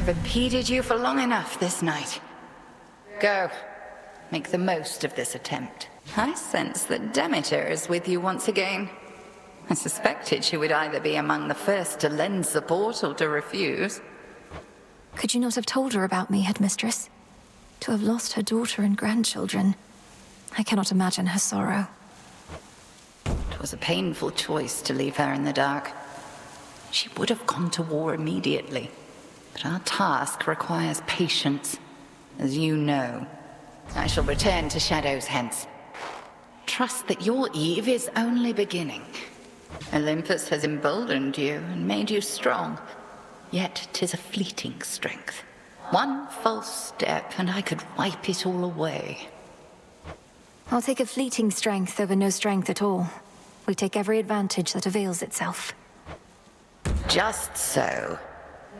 I've impeded you for long enough this night. Go. Make the most of this attempt. I sense that Demeter is with you once again. I suspected she would either be among the first to lend support or to refuse. Could you not have told her about me, Headmistress? To have lost her daughter and grandchildren. I cannot imagine her sorrow. It was a painful choice to leave her in the dark. She would have gone to war immediately. But our task requires patience, as you know. I shall return to Shadows hence. Trust that your eve is only beginning. Olympus has emboldened you and made you strong. Yet 'tis a fleeting strength. One false step and I could wipe it all away. I'll take a fleeting strength over no strength at all. We take every advantage that avails itself. Just so.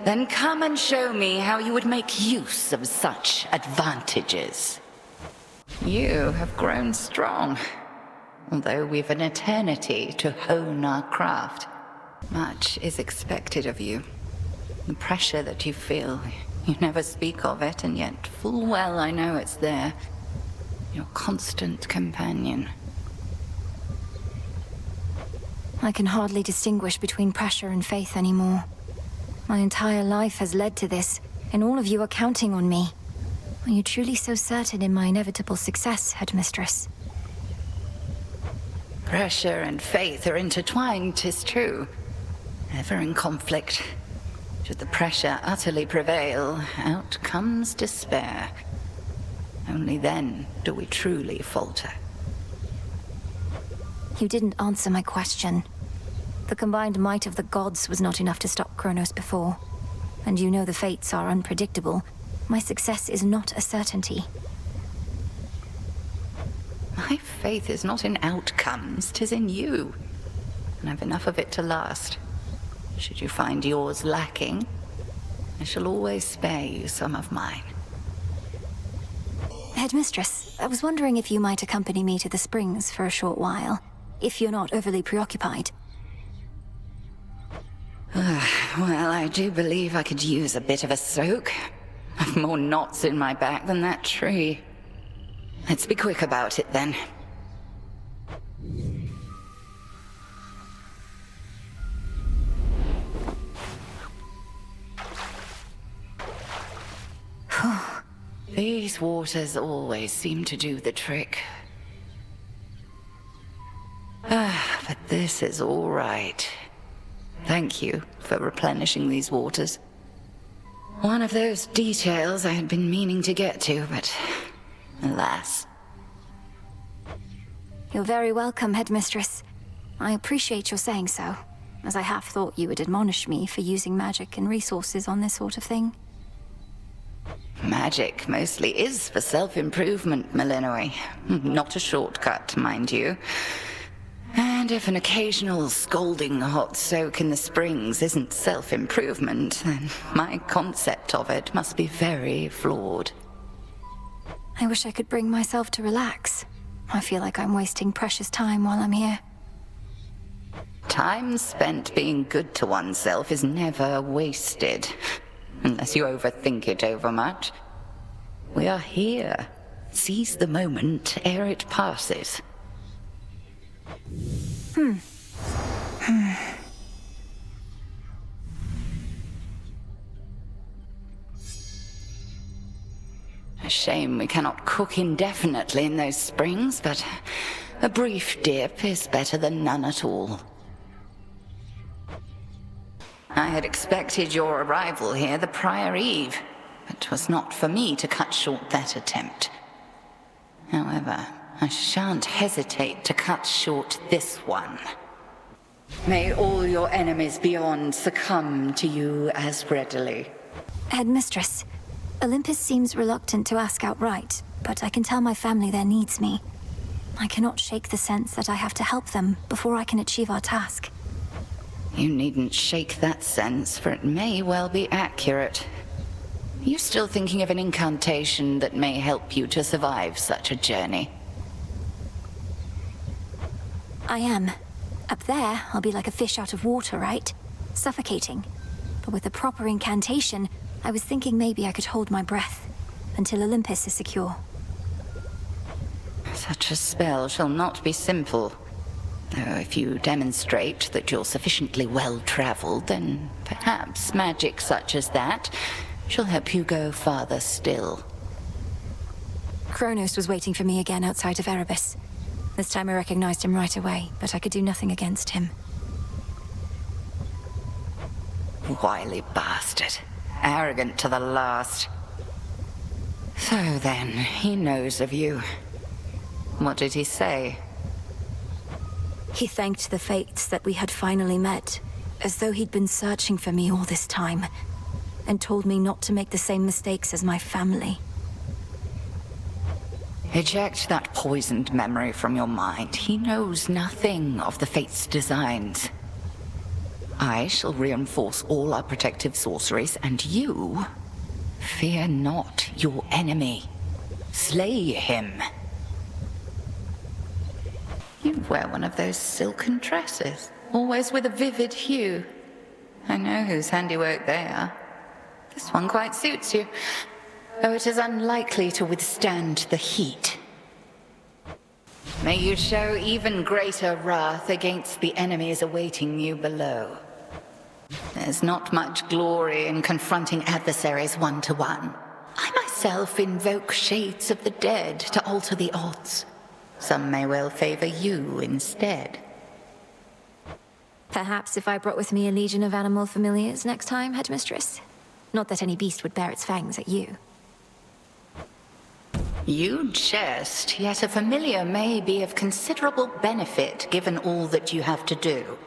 Then come and show me how you would make use of such advantages. You have grown strong, although we've an eternity to hone our craft. Much is expected of you. The pressure that you feel, you never speak of it, and yet full well I know it's there. Your constant companion. I can hardly distinguish between pressure and faith anymore. My entire life has led to this, and all of you are counting on me. Are you truly so certain in my inevitable success, Headmistress? Pressure and faith are intertwined, 'tis true. Ever in conflict. Should the pressure utterly prevail, out comes despair. Only then do we truly falter. You didn't answer my question. The combined might of the gods was not enough to stop Kronos before. And you know the fates are unpredictable. My success is not a certainty. My faith is not in outcomes, 'tis in you. And I've enough of it to last. Should you find yours lacking, I shall always spare you some of mine. Headmistress, I was wondering if you might accompany me to the springs for a short while, if you're not overly preoccupied. Well, I do believe I could use a bit of a soak. I've more knots in my back than that tree. Let's be quick about it, then. These waters always seem to do the trick. But this is all right. Thank you for replenishing these waters. One of those details I had been meaning to get to, but alas. You're very welcome, Headmistress. I appreciate your saying so, as I half thought you would admonish me for using magic and resources on this sort of thing. Magic mostly is for self-improvement, Malinois. Not a shortcut, mind you. And if an occasional scalding hot soak in the springs isn't self-improvement, then my concept of it must be very flawed. I wish I could bring myself to relax. I feel like I'm wasting precious time while I'm here. Time spent being good to oneself is never wasted, unless you overthink it overmuch. We are here. Seize the moment ere it passes. A shame we cannot cook indefinitely in those springs, but a brief dip is better than none at all. I had expected your arrival here the prior eve, but 'twas not for me to cut short that attempt. However, I shan't hesitate to cut short this one. May all your enemies beyond succumb to you as readily. Headmistress, Olympus seems reluctant to ask outright, but I can tell my family there needs me. I cannot shake the sense that I have to help them before I can achieve our task. You needn't shake that sense, for it may well be accurate. Are you still thinking of an incantation that may help you to survive such a journey? I am. Up there, I'll be like a fish out of water, right? Suffocating. But with the proper incantation, I was thinking maybe I could hold my breath until Olympus is secure. Such a spell shall not be simple. Though if you demonstrate that you're sufficiently well-traveled, then perhaps magic such as that shall help you go farther still. Kronos was waiting for me again outside of Erebus. This time I recognized him right away, but I could do nothing against him. Wily bastard. Arrogant to the last. So then, he knows of you. What did he say? He thanked the fates that we had finally met, as though he'd been searching for me all this time, and told me not to make the same mistakes as my family. Eject that poisoned memory from your mind. He knows nothing of the fate's designs. I shall reinforce all our protective sorceries, and you... fear not your enemy. Slay him. You wear one of those silken dresses, always with a vivid hue. I know whose handiwork they are. This one quite suits you, though it is unlikely to withstand the heat. May you show even greater wrath against the enemies awaiting you below. There's not much glory in confronting adversaries one-to-one. I myself invoke shades of the dead to alter the odds. Some may well favor you instead. Perhaps if I brought with me a legion of animal familiars next time, Headmistress? Not that any beast would bear its fangs at you. You jest, yet a familiar may be of considerable benefit given all that you have to do.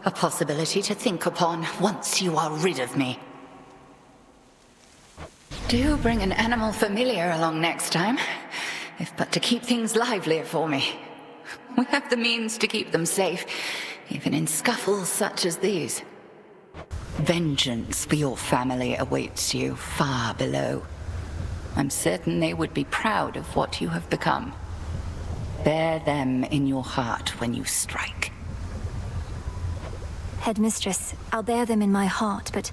A possibility to think upon once you are rid of me. Do bring an animal familiar along next time, if but to keep things livelier for me. We have the means to keep them safe, even in scuffles such as these. Vengeance for your family awaits you far below. I'm certain they would be proud of what you have become. Bear them in your heart when you strike. Headmistress, I'll bear them in my heart, but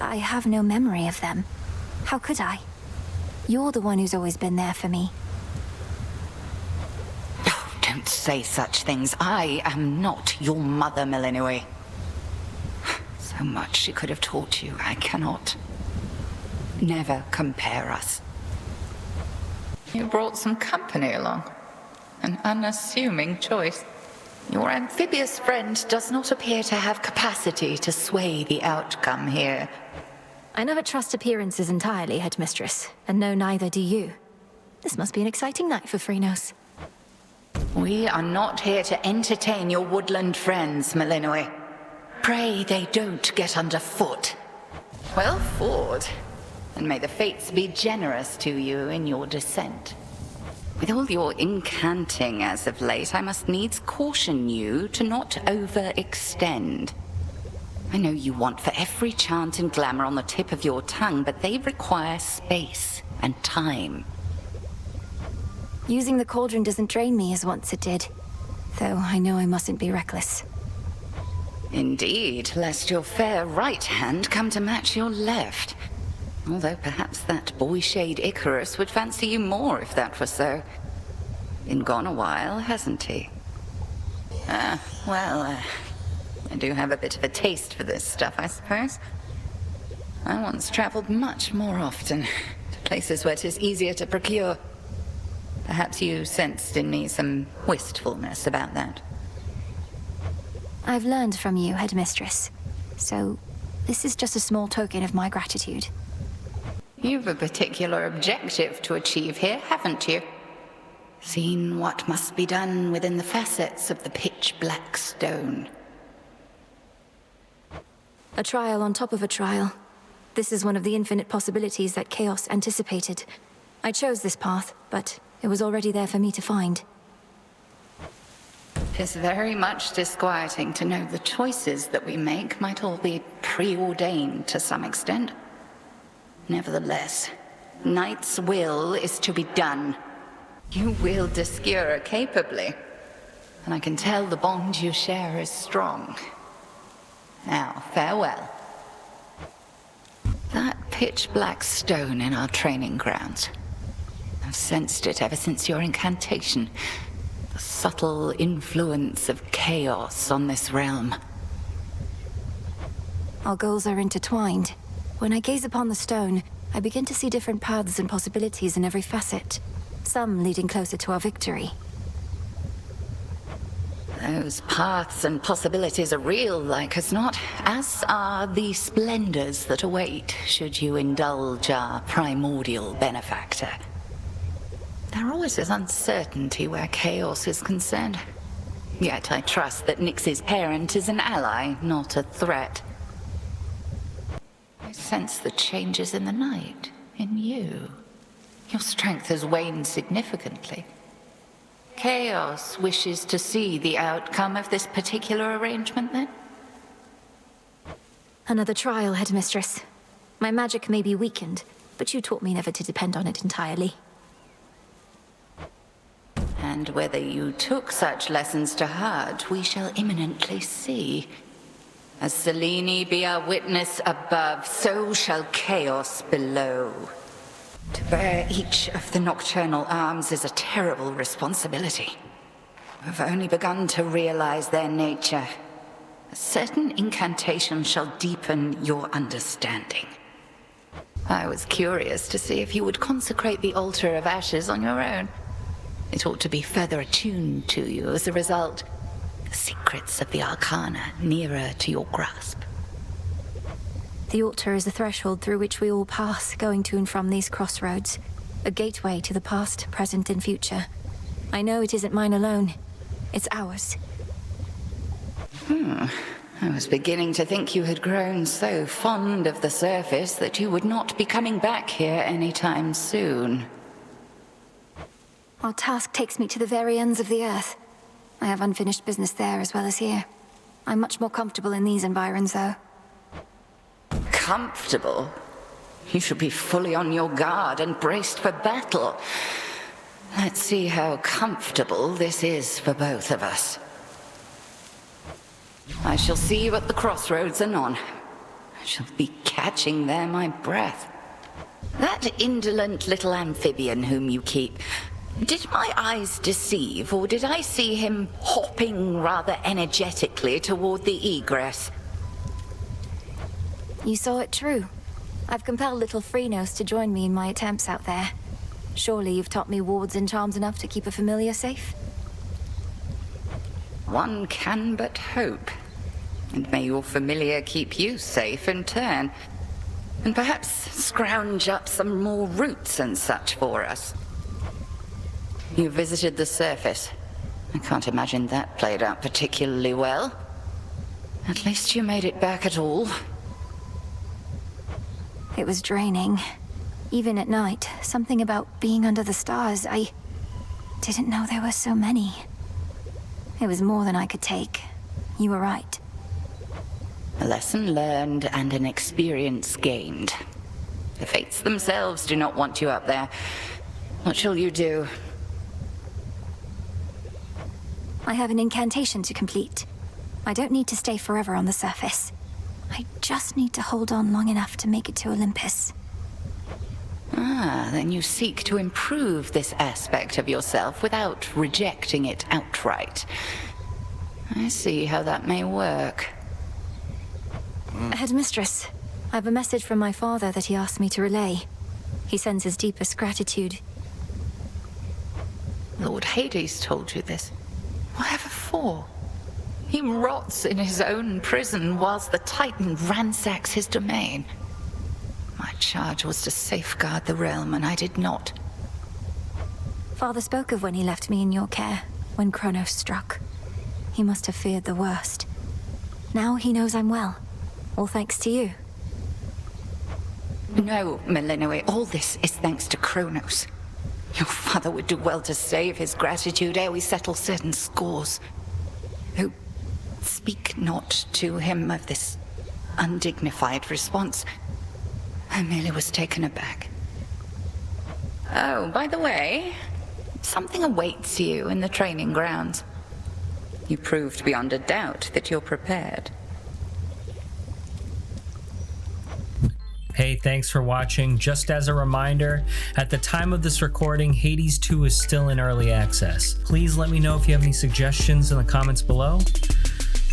I have no memory of them. How could I? You're the one who's always been there for me. Oh, don't say such things. I am not your mother, Melinue. So much she could have taught you, I cannot. Never compare us. You brought some company along. An unassuming choice. Your amphibious friend does not appear to have capacity to sway the outcome here. I never trust appearances entirely, Headmistress, and no, neither do you. This must be an exciting night for Phrynos. We are not here to entertain your woodland friends, Melinue. Pray they don't get underfoot. Well fought, and may the fates be generous to you in your descent. With all your incanting as of late, I must needs caution you to not overextend. I know you want for every chant and glamour on the tip of your tongue, but they require space and time. Using the cauldron doesn't drain me as once it did, though I know I mustn't be reckless. Indeed, lest your fair right hand come to match your left. Although perhaps that boy-shade Icarus would fancy you more if that were so. Been gone a while, hasn't he? I do have a bit of a taste for this stuff, I suppose. I once traveled much more often, to places where 'tis easier to procure. Perhaps you sensed in me some wistfulness about that. I've learned from you, Headmistress, so this is just a small token of my gratitude. You've a particular objective to achieve here, haven't you? Seen what must be done within the facets of the pitch-black stone. A trial on top of a trial. This is one of the infinite possibilities that Chaos anticipated. I chose this path, but it was already there for me to find. It's very much disquieting to know the choices that we make might all be preordained to some extent. Nevertheless, Knight's will is to be done. You wield Discura capably, and I can tell the bond you share is strong. Now, farewell. That pitch black stone in our training grounds. I've sensed it ever since your incantation. The subtle influence of chaos on this realm. Our goals are intertwined. When I gaze upon the stone, I begin to see different paths and possibilities in every facet. Some leading closer to our victory. Those paths and possibilities are real, like as not, as are the splendors that await should you indulge our primordial benefactor. There always is uncertainty where chaos is concerned. Yet I trust that Nyx's parent is an ally, not a threat. I sense the changes in the night, in you. Your strength has waned significantly. Chaos wishes to see the outcome of this particular arrangement, then? Another trial, Headmistress. My magic may be weakened, but you taught me never to depend on it entirely. And whether you took such lessons to heart, we shall imminently see. As Selene be our witness above, so shall chaos below. To bear each of the nocturnal arms is a terrible responsibility. I've only begun to realize their nature. A certain incantation shall deepen your understanding. I was curious to see if you would consecrate the altar of ashes on your own. It ought to be further attuned to you as a result. The secrets of the Arcana nearer to your grasp. The altar is a threshold through which we all pass, going to and from these crossroads. A gateway to the past, present, and future. I know it isn't mine alone. It's ours. I was beginning to think you had grown so fond of the surface that you would not be coming back here anytime soon. Our task takes me to the very ends of the earth. I have unfinished business there as well as here. I'm much more comfortable in these environs, though. Comfortable? You should be fully on your guard and braced for battle. Let's see how comfortable this is for both of us. I shall see you at the crossroads anon. I shall be catching there my breath. That indolent little amphibian whom you keep, did my eyes deceive, or did I see him hopping rather energetically toward the egress? You saw it true. I've compelled little Freenos to join me in my attempts out there. Surely you've taught me wards and charms enough to keep a familiar safe? One can but hope. And may your familiar keep you safe in turn. And perhaps scrounge up some more roots and such for us. You visited the surface. I can't imagine that played out particularly well. At least you made it back at all. It was draining. Even at night, something about being under the stars, I didn't know there were so many. It was more than I could take. You were right. A lesson learned and an experience gained. The fates themselves do not want you up there. What shall you do? I have an incantation to complete. I don't need to stay forever on the surface. I just need to hold on long enough to make it to Olympus. Ah, then you seek to improve this aspect of yourself without rejecting it outright. I see how that may work. Headmistress, I have a message from my father that he asked me to relay. He sends his deepest gratitude. Lord Hades told you this. Whatever for? He rots in his own prison whilst the Titan ransacks his domain. My charge was to safeguard the realm, and I did not. Father spoke of when he left me in your care, when Kronos struck. He must have feared the worst. Now he knows I'm well. All thanks to you. No, Melinoe, all this is thanks to Kronos. Your father would do well to save his gratitude ere we settle certain scores. Oh, speak not to him of this undignified response. I merely was taken aback. Oh, by the way, something awaits you in the training grounds. You proved beyond a doubt that you're prepared. Hey, thanks for watching. Just as a reminder, at the time of this recording, Hades 2 is still in early access. Please let me know if you have any suggestions in the comments below,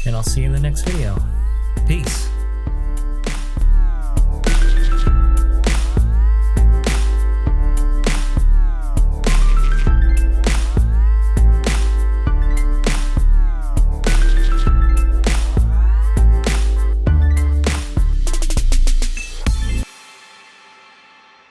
and I'll see you in the next video. Peace.